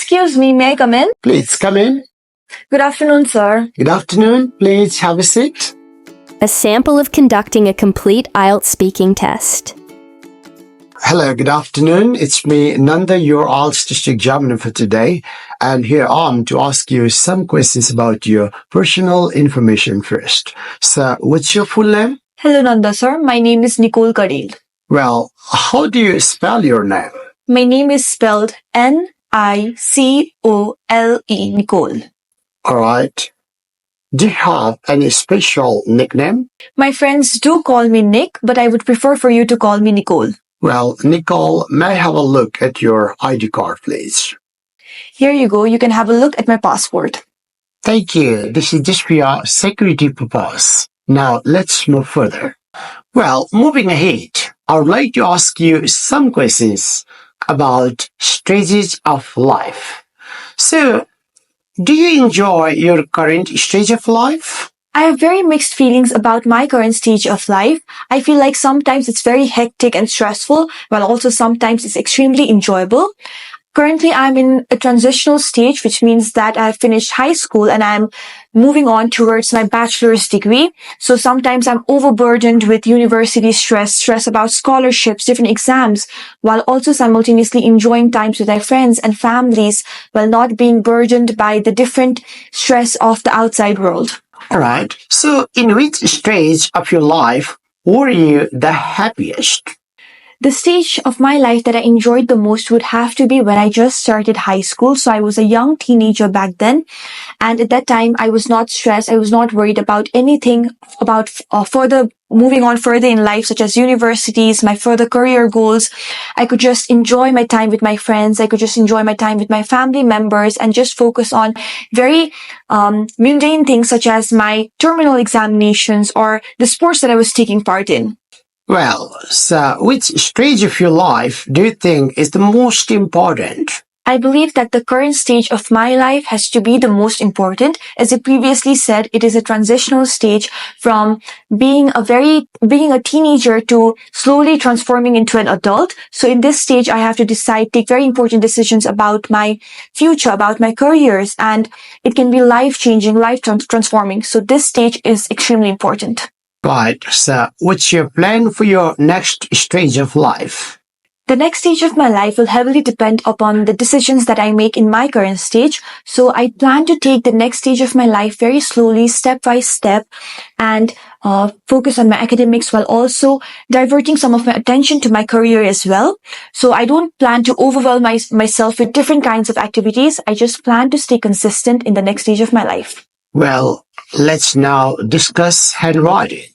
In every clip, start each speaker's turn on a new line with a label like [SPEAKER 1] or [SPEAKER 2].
[SPEAKER 1] Excuse me, may I come in?
[SPEAKER 2] Please come in.
[SPEAKER 1] Good afternoon, sir.
[SPEAKER 2] Good afternoon. Please have a seat.
[SPEAKER 3] A sample of conducting a complete IELTS speaking test.
[SPEAKER 2] Hello, good afternoon. It's me, Nanda, your IELTS district examiner for today. And here I'm to ask you some questions about your personal information first. So, what's your full name?
[SPEAKER 1] Hello, Nanda, sir. My name is Nicole Kadil.
[SPEAKER 2] Well, how do you spell your name?
[SPEAKER 1] My name is spelled Nicole, Nicole.
[SPEAKER 2] Alright. Do you have any special nickname?
[SPEAKER 1] My friends do call me Nick, but I would prefer for you to call me Nicole.
[SPEAKER 2] Well, Nicole, may I have a look at your ID card, please?
[SPEAKER 1] Here you go. You can have a look at my passport.
[SPEAKER 2] Thank you. This is just for your security purpose. Now, let's move further. Well, moving ahead, I would like to ask you some questions about stages of life. So, do you enjoy your current stage of life?
[SPEAKER 1] I have very mixed feelings about my current stage of life. I feel like sometimes it's very hectic and stressful, while also sometimes it's extremely enjoyable. Currently, I'm in a transitional stage, which means that I've finished high school and I'm moving on towards my bachelor's degree. So sometimes I'm overburdened with university stress about scholarships, different exams, while also simultaneously enjoying times with my friends and families while not being burdened by the different stress of the outside world.
[SPEAKER 2] Alright, so in which stage of your life were you the happiest?
[SPEAKER 1] The stage of my life that I enjoyed the most would have to be when I just started high school. So I was a young teenager back then. And at that time, I was not stressed. I was not worried about anything about moving on further in life, such as universities, my further career goals. I could just enjoy my time with my friends. I could just enjoy my time with my family members and just focus on very mundane things such as my terminal examinations or the sports that I was taking part in.
[SPEAKER 2] Well, so which stage of your life do you think is the most important?
[SPEAKER 1] I believe that the current stage of my life has to be the most important. As I previously said, it is a transitional stage from being a teenager to slowly transforming into an adult. So in this stage, I have to take very important decisions about my future, about my careers, and it can be life-changing, life-transforming. So this stage is extremely important.
[SPEAKER 2] Right, so what's your plan for your next stage of life?
[SPEAKER 1] The next stage of my life will heavily depend upon the decisions that I make in my current stage. So I plan to take the next stage of my life very slowly, step by step, and focus on my academics while also diverting some of my attention to my career as well. So I don't plan to overwhelm myself with different kinds of activities. I just plan to stay consistent in the next stage of my life.
[SPEAKER 2] Well, let's now discuss handwriting.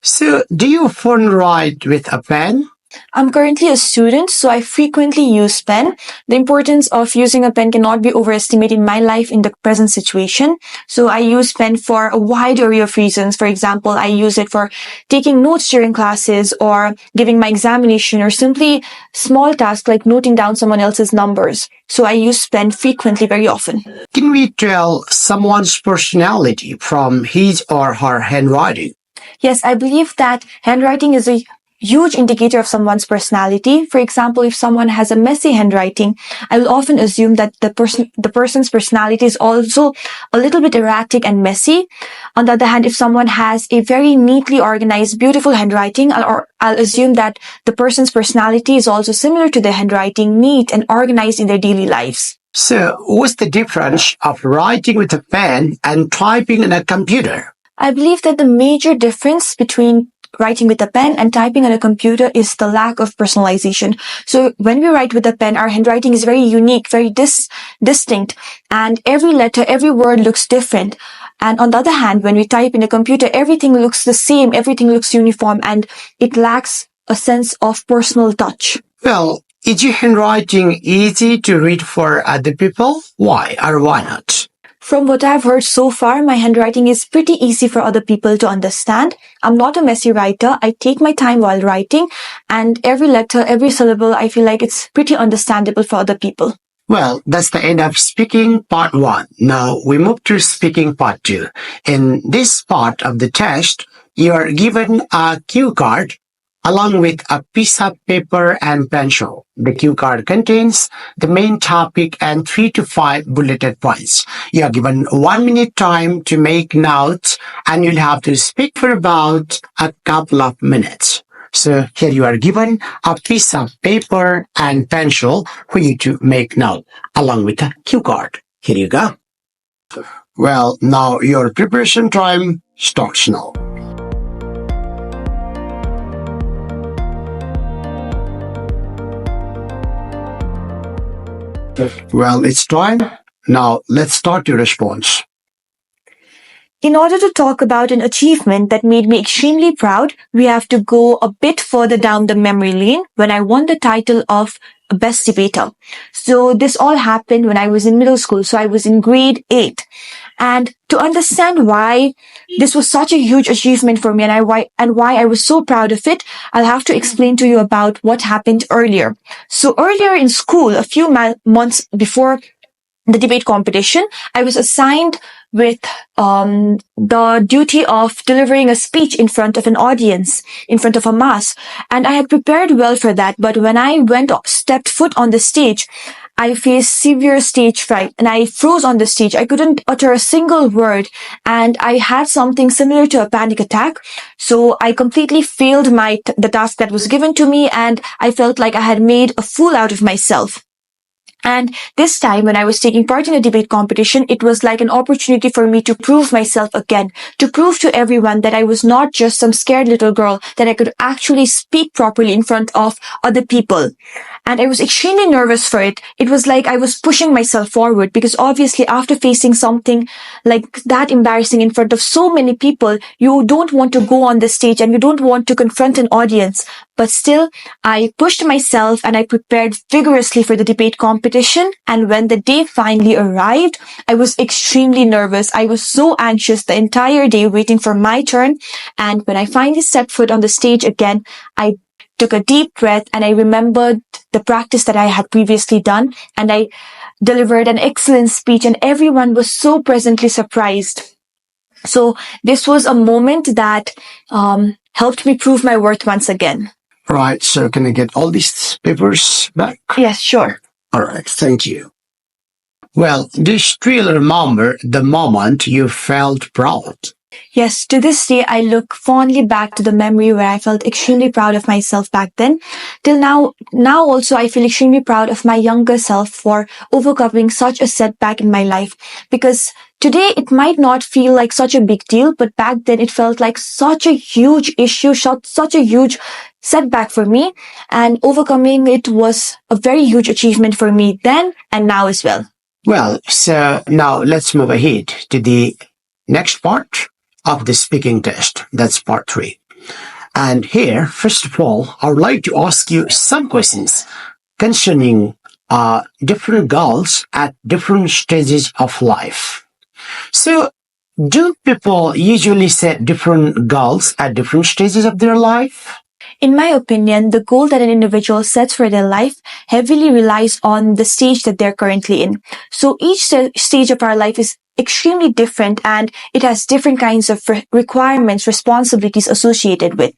[SPEAKER 2] So, do you often write with a pen?
[SPEAKER 1] I'm currently a student, so I frequently use pen. The importance of using a pen cannot be overestimated in my life in the present situation. So I use pen for a wide array of reasons. For example, I use it for taking notes during classes or giving my examination or simply small tasks like noting down someone else's numbers. So I use pen frequently, very often.
[SPEAKER 2] Can we tell someone's personality from his or her handwriting?
[SPEAKER 1] Yes, I believe that handwriting is a huge indicator of someone's personality. For example, if someone has a messy handwriting, I will often assume that the person's personality is also a little bit erratic and messy. On the other hand, if someone has a very neatly organized, beautiful handwriting, I'll assume that the person's personality is also similar to their handwriting, neat and organized in their daily lives.
[SPEAKER 2] So, what's the difference of writing with a pen and typing on a computer?
[SPEAKER 1] I believe that the major difference between writing with a pen and typing on a computer is the lack of personalization. So when we write with a pen, our handwriting is very unique, very distinct, and every letter, every word looks different. And on the other hand, when we type in a computer, everything looks the same, everything looks uniform, and it lacks a sense of personal touch.
[SPEAKER 2] Well, is your handwriting easy to read for other people? Why or why not?
[SPEAKER 1] From what I've heard so far, my handwriting is pretty easy for other people to understand. I'm not a messy writer. I take my time while writing, and every letter, every syllable, I feel like it's pretty understandable for other people.
[SPEAKER 2] Well, that's the end of speaking part 1. Now we move to speaking part 2. In this part of the test, you are given a cue card along with a piece of paper and pencil. The cue card contains the main topic and 3 to 5 bulleted points. You are given 1 minute time to make notes, and you'll have to speak for about a couple of minutes. So here you are given a piece of paper and pencil for you to make note, along with a cue card. Here you go. Well, now your preparation time starts now. Well, it's time. Now, let's start your response.
[SPEAKER 1] In order to talk about an achievement that made me extremely proud, we have to go a bit further down the memory lane when I won the title of Best Debater. So this all happened when I was in middle school. So I was in grade 8. And to understand why this was such a huge achievement for me and why I was so proud of it, I'll have to explain to you about what happened earlier. So earlier in school, a few months before the debate competition, I was assigned with the duty of delivering a speech in front of an audience, in front of a mass. And I had prepared well for that. But when I stepped foot on the stage, I faced severe stage fright and I froze on the stage. I couldn't utter a single word and I had something similar to a panic attack. So I completely failed the task that was given to me, and I felt like I had made a fool out of myself. And this time when I was taking part in a debate competition, it was like an opportunity for me to prove myself again, to prove to everyone that I was not just some scared little girl, that I could actually speak properly in front of other people. And I was extremely nervous for it. It was like I was pushing myself forward because obviously after facing something like that embarrassing in front of so many people, you don't want to go on the stage and you don't want to confront an audience. But still, I pushed myself and I prepared vigorously for the debate competition. And when the day finally arrived, I was extremely nervous. I was so anxious the entire day waiting for my turn. And when I finally stepped foot on the stage again, I took a deep breath and I remembered the practice that I had previously done. And I delivered an excellent speech and everyone was so pleasantly surprised. So this was a moment that helped me prove my worth once again.
[SPEAKER 2] Right, so can I get all these papers back?
[SPEAKER 1] Yes, sure.
[SPEAKER 2] All right, thank you. Well, do you still remember the moment you felt proud?
[SPEAKER 1] Yes, to this day, I look fondly back to the memory where I felt extremely proud of myself back then. Till now also I feel extremely proud of my younger self for overcoming such a setback in my life. Because today it might not feel like such a big deal, but back then it felt like such a huge issue, such a huge setback for me. And overcoming it was a very huge achievement for me then and now as well.
[SPEAKER 2] Well, so now let's move ahead to the next part of the speaking test. That's part 3. And here, first of all, I would like to ask you some questions concerning different goals at different stages of life. So, do people usually set different goals at different stages of their life?
[SPEAKER 1] In my opinion, the goal that an individual sets for their life heavily relies on the stage that they're currently in. So each stage of our life is extremely different and it has different kinds of requirements, responsibilities associated with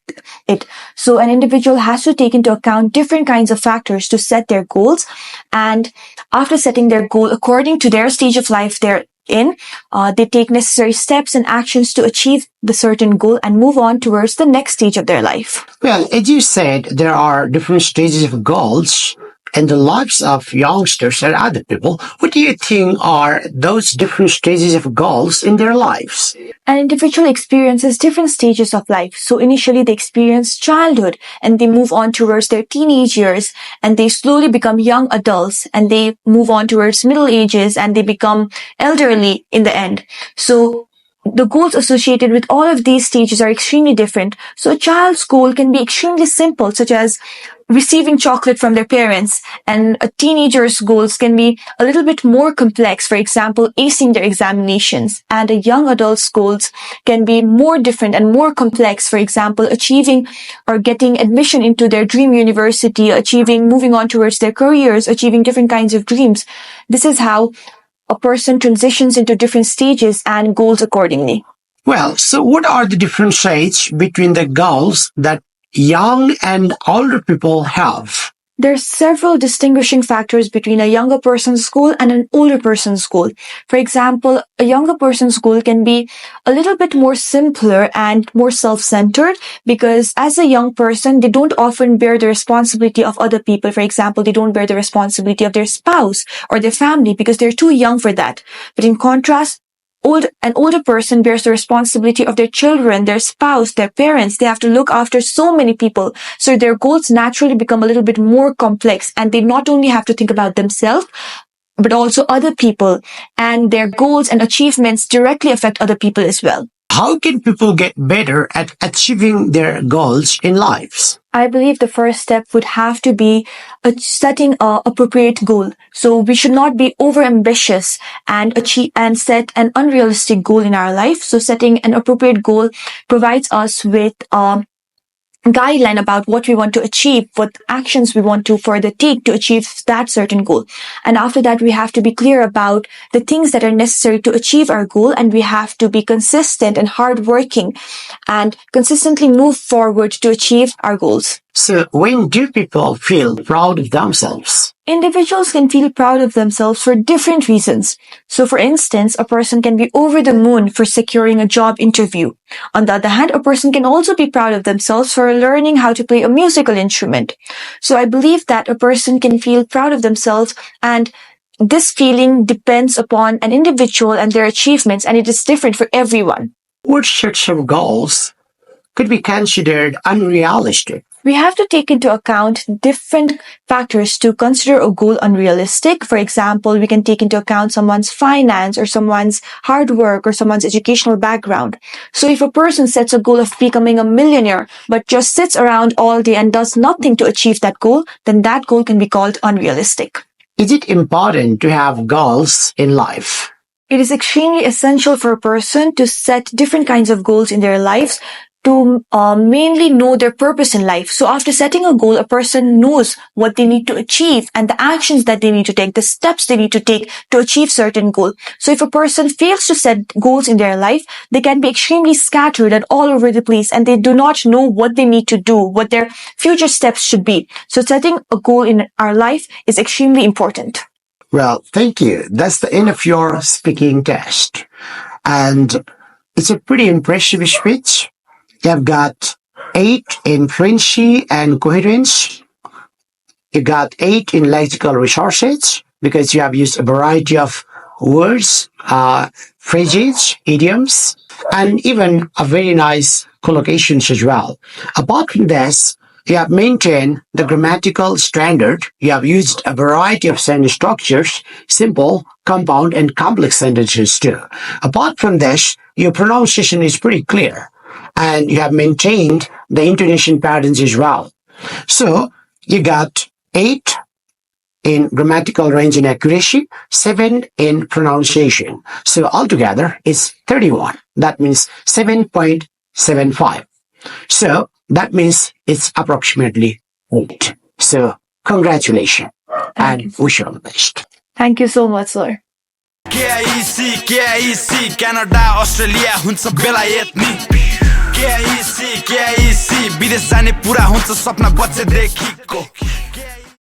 [SPEAKER 1] it. So an individual has to take into account different kinds of factors to set their goals. And after setting their goal according to their stage of life they're in, they take necessary steps and actions to achieve the certain goal and move on towards the next stage of their life.
[SPEAKER 2] Well, as you said, there are different stages of goals in the lives of youngsters and other people. What do you think are those different stages of goals in their lives?
[SPEAKER 1] An individual experiences different stages of life. So initially they experience childhood and they move on towards their teenage years and they slowly become young adults and they move on towards middle ages and they become elderly in the end. So the goals associated with all of these stages are extremely different. So a child's goal can be extremely simple, such as receiving chocolate from their parents, and a teenager's goals can be a little bit more complex, for example, acing their examinations, and a young adult's goals can be more different and more complex, for example, achieving or getting admission into their dream university, moving on towards their careers, achieving different kinds of dreams. This is how a person transitions into different stages and goals accordingly.
[SPEAKER 2] Well, so what are the different shades between the goals that young and older people have?
[SPEAKER 1] There are several distinguishing factors between a younger person's goal and an older person's goal. For example, a younger person's goal can be a little bit more simpler and more self-centered because as a young person, they don't often bear the responsibility of other people. For example, they don't bear the responsibility of their spouse or their family because they're too young for that. But in contrast, an older person bears the responsibility of their children, their spouse, their parents. They have to look after so many people. So their goals naturally become a little bit more complex and they not only have to think about themselves, but also other people, and their goals and achievements directly affect other people as well.
[SPEAKER 2] How can people get better at achieving their goals in lives?
[SPEAKER 1] I believe the first step would have to be setting an appropriate goal. So we should not be over ambitious and set an unrealistic goal in our life. So setting an appropriate goal provides us with guideline about what we want to achieve, what actions we want to further take to achieve that certain goal. And after that, we have to be clear about the things that are necessary to achieve our goal, and we have to be consistent and hardworking and consistently move forward to achieve our goals.
[SPEAKER 2] So when do people feel proud of themselves?
[SPEAKER 1] Individuals can feel proud of themselves for different reasons. So for instance, a person can be over the moon for securing a job interview. On the other hand, a person can also be proud of themselves for learning how to play a musical instrument. So I believe that a person can feel proud of themselves, and this feeling depends upon an individual and their achievements, and it is different for everyone.
[SPEAKER 2] What sorts of goals could be considered unrealistic?
[SPEAKER 1] We have to take into account different factors to consider a goal unrealistic. For example, we can take into account someone's finance or someone's hard work or someone's educational background. So if a person sets a goal of becoming a millionaire, but just sits around all day and does nothing to achieve that goal, then that goal can be called unrealistic.
[SPEAKER 2] Is it important to have goals in life?
[SPEAKER 1] It is extremely essential for a person to set different kinds of goals in their lives to mainly know their purpose in life. So after setting a goal, a person knows what they need to achieve and the actions that they need to take, the steps they need to take to achieve certain goal. So if a person fails to set goals in their life, they can be extremely scattered and all over the place, and they do not know what they need to do, what their future steps should be. So setting a goal in our life is extremely important.
[SPEAKER 2] Well, thank you. That's the end of your speaking test. And it's a pretty impressive speech. You've got 8 in fluency and coherence. You got 8 in lexical resources because you have used a variety of words, phrases, idioms, and even a very nice collocations as well. Apart from this, you have maintained the grammatical standard. You have used a variety of sentence structures, simple, compound, and complex sentences too. Apart from this, your pronunciation is pretty clear, and you have maintained the intonation patterns as well. So you got 8 in grammatical range and accuracy, 7 in pronunciation. So altogether, it's 31. That means 7.75. So that means it's approximately 8. So congratulations and wish you all the best.
[SPEAKER 1] Thank you so much, sir.
[SPEAKER 4] KIEC Canada Australia हुन्छ बेलायत नि KIEC विदेश जाने पुरा हुन्छ सपना बच्चेदेखिको